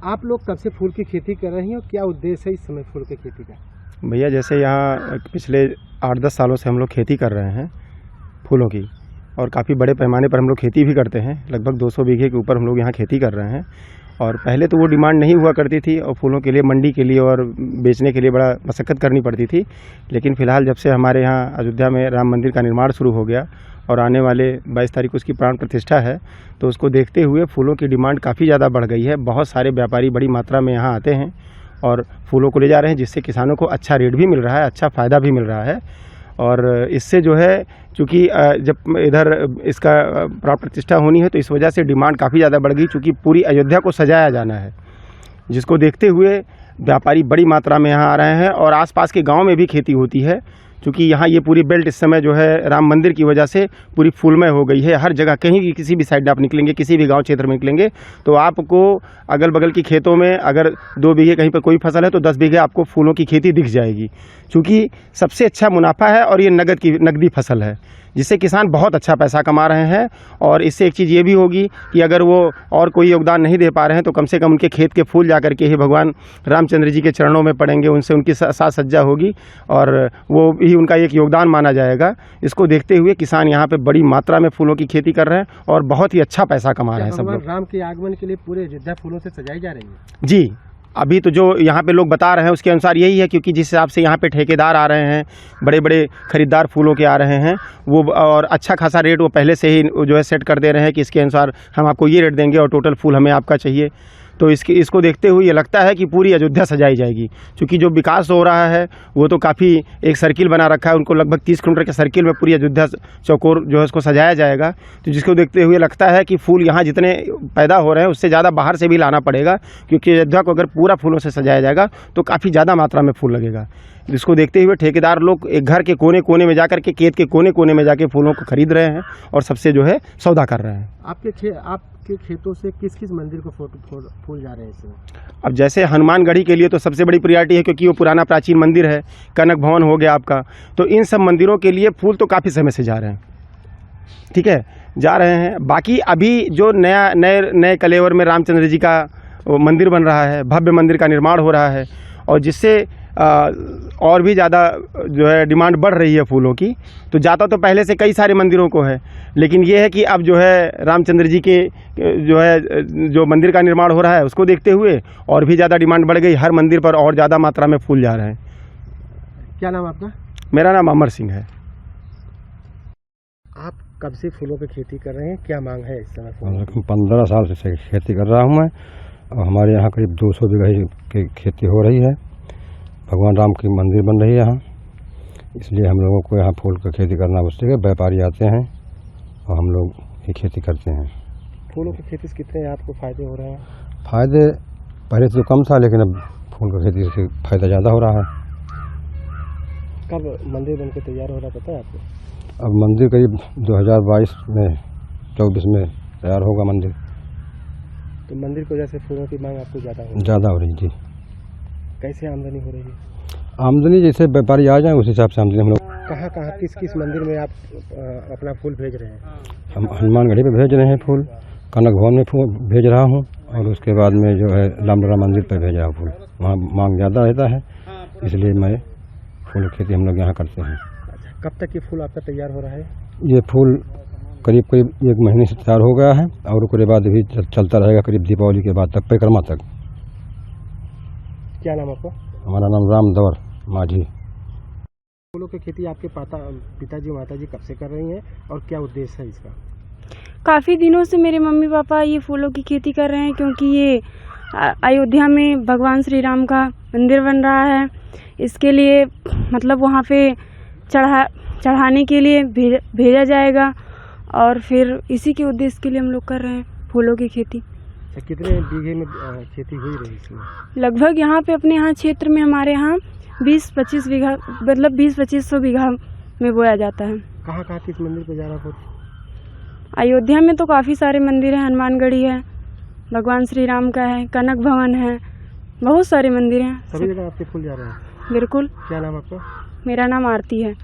आप लोग कब से फूल की खेती कर रहे हैं और क्या उद्देश्य है इस समय फूल की खेती का? भैया जैसे यहाँ पिछले 8-10 सालों से हम लोग खेती कर रहे हैं फूलों की, और काफ़ी बड़े पैमाने पर हम लोग खेती भी करते हैं। लगभग 200 बीघे के ऊपर हम लोग यहाँ खेती कर रहे हैं। और पहले तो वो डिमांड नहीं हुआ करती थी और फूलों के लिए मंडी के लिए और बेचने के लिए बड़ा मशक्क़त करनी पड़ती थी। लेकिन फ़िलहाल जब से हमारे यहाँ अयोध्या में राम मंदिर का निर्माण शुरू हो गया और आने वाले 22 तारीख को उसकी प्राण प्रतिष्ठा है, तो उसको देखते हुए फूलों की डिमांड काफ़ी ज़्यादा बढ़ गई है। बहुत सारे व्यापारी बड़ी मात्रा में यहाँ आते हैं और फूलों को ले जा रहे हैं, जिससे किसानों को अच्छा रेट भी मिल रहा है, अच्छा फ़ायदा भी मिल रहा है। और इससे जो है, चूँकि जब इधर इसका प्राण प्रतिष्ठा होनी है तो इस वजह से डिमांड काफ़ी ज़्यादा बढ़ गई, चूँकि पूरी अयोध्या को सजाया जाना है, जिसको देखते हुए व्यापारी बड़ी मात्रा में यहाँ आ रहे हैं। और आसपास के गांव में भी खेती होती है, क्योंकि यहाँ ये पूरी बेल्ट इस समय जो है राम मंदिर की वजह से पूरी फूलमय हो गई है। हर जगह कहीं भी किसी भी साइड आप निकलेंगे, किसी भी गांव क्षेत्र में निकलेंगे तो आपको अगल बगल की खेतों में अगर 2 बीघे कहीं पर कोई फसल है तो 10 बीघे आपको फूलों की खेती दिख जाएगी, क्योंकि सबसे अच्छा मुनाफा है और ये नगदी फसल है, जिससे किसान बहुत अच्छा पैसा कमा रहे हैं। और इससे एक चीज़ ये भी होगी कि अगर वो और कोई योगदान नहीं दे पा रहे हैं तो कम से कम उनके खेत के फूल जाकर के ही भगवान रामचंद्र जी के चरणों में पड़ेंगे, उनसे उनकी साज सज्जा होगी और वो भी उनका एक योगदान माना जाएगा। इसको देखते हुए किसान यहाँ पे बड़ी मात्रा में फूलों की खेती कर रहे हैं और बहुत ही अच्छा पैसा कमा रहे हैं सब लोग। राम के आगमन के लिए पूरे अयोध्या फूलों से सजाई जा रही है जी। अभी तो जो यहाँ पे लोग बता रहे हैं उसके अनुसार यही है, क्योंकि जिस हिसाब से यहाँ पे ठेकेदार आ रहे हैं, बड़े बड़े खरीदार फूलों के आ रहे हैं, वो और अच्छा खासा रेट वो पहले से ही जो है सेट कर दे रहे हैं कि इसके अनुसार हम आपको ये रेट देंगे और टोटल फूल हमें आपका चाहिए। तो इसको देखते हुए ये लगता है कि पूरी अयोध्या सजाई जाएगी, क्योंकि जो विकास हो रहा है वो तो काफ़ी एक सर्किल बना रखा है, उनको लगभग 30 किलोमीटर के सर्किल में पूरी अयोध्या चौकोर जो है उसको सजाया जाएगा। तो जिसको देखते हुए लगता है कि फूल यहाँ जितने पैदा हो रहे हैं उससे ज़्यादा बाहर से भी लाना पड़ेगा, क्योंकि अयोध्या को अगर पूरा फूलों से सजाया जाएगा तो काफ़ी ज़्यादा मात्रा में फूल लगेगा। जिसको देखते हुए ठेकेदार लोग एक घर के कोने कोने में जाकर के, खेत के कोने कोने में जाके फूलों को खरीद रहे हैं और सबसे जो है सौदा कर रहे हैं। आपके खेतों से किस किस मंदिर को फूल जा रहे हैं इसमें? अब जैसे हनुमानगढ़ी के लिए तो सबसे बड़ी प्रायोरिटी है, क्योंकि वो पुराना प्राचीन मंदिर है। कनक भवन हो गया आपका, तो इन सब मंदिरों के लिए फूल तो काफ़ी समय से जा रहे हैं, ठीक है, जा रहे हैं। बाकी अभी जो नए कलेवर में रामचंद्र जी का मंदिर बन रहा है, भव्य मंदिर का निर्माण हो रहा है, और जिससे और भी ज़्यादा जो है डिमांड बढ़ रही है फूलों की। तो जाता तो पहले से कई सारे मंदिरों को है, लेकिन ये है कि अब जो है रामचंद्र जी के जो मंदिर का निर्माण हो रहा है उसको देखते हुए और भी ज़्यादा डिमांड बढ़ गई। हर मंदिर पर और ज़्यादा मात्रा में फूल जा रहे हैं। क्या नाम आपका? मेरा नाम अमर सिंह है। आप कब से फूलों की खेती कर रहे हैं, क्या मांग है इस समय? 15 साल से खेती कर रहा हूँ मैं, और हमारे यहाँ करीब 200 बीघा की खेती हो रही है। भगवान राम की मंदिर बन रही है यहाँ, इसलिए हम लोगों को यहाँ फूल की खेती करना आवश्यक है। व्यापारी आते हैं और हम लोग ये खेती करते हैं। फूलों की खेती से कितने आपको फ़ायदे हो रहे हैं? फ़ायदे पहले से कम था, लेकिन अब फूल की खेती से फ़ायदा ज़्यादा हो रहा है। कब मंदिर बनकर तैयार हो रहा है पता है आपको? अब मंदिर करीब 2022 में तैयार होगा मंदिर। तो मंदिर की वजह से फूलों की मांग आपको ज़्यादा हो रही जी। कैसे आमदनी हो रही है? आमदनी जैसे व्यापारी आ जाए उस हिसाब से आमदनी हम लोग। कहाँ किस किस मंदिर में आप अपना फूल भेज रहे हैं? हम हनुमानगढ़ी पे भेज रहे हैं फूल, कनक भवन में फूल भेज रहा हूँ, और उसके बाद में जो है रामलला मंदिर पर भेज रहा हूँ फूल। वहाँ मांग ज़्यादा रहता है, इसलिए मैं फूल की खेती हम लोग यहाँ करते हैं। कब तक ये फूल आपका तैयार हो रहा है? ये फूल करीब 1 महीने से तैयार हो गया है, और उसके बाद भी चलता रहेगा करीब दीपावली के बाद तक, परिक्रमा तक। क्या नाम आपका? हमारा नाम रामदवर माझी। फूलों की खेती आपके पिताजी माताजी कब से कर रही हैं और क्या उद्देश्य है इसका? काफ़ी दिनों से मेरे मम्मी पापा ये फूलों की खेती कर रहे हैं, क्योंकि ये अयोध्या में भगवान श्री राम का मंदिर बन रहा है। इसके लिए मतलब वहाँ पे चढ़ाने के लिए भेजा जाएगा, और फिर इसी के उद्देश्य के लिए हम लोग कर रहे हैं फूलों की खेती। कितने बीघे में खेती हुई रही इसमें? लगभग यहाँ पे अपने यहाँ क्षेत्र में हमारे यहाँ 20-25 बीघा, मतलब 20-2500 बीघा में बोया जाता है। कहाँ किस मंदिर पे जा रहा है? अयोध्या में तो काफ़ी सारे मंदिर हैं, हनुमानगढ़ी है, भगवान श्री राम का है, कनक भवन है, बहुत सारे मंदिर हैं। सभी जगह आपके फूल जा रहे हैं? बिल्कुल। क्या नाम आपका? मेरा नाम आरती है।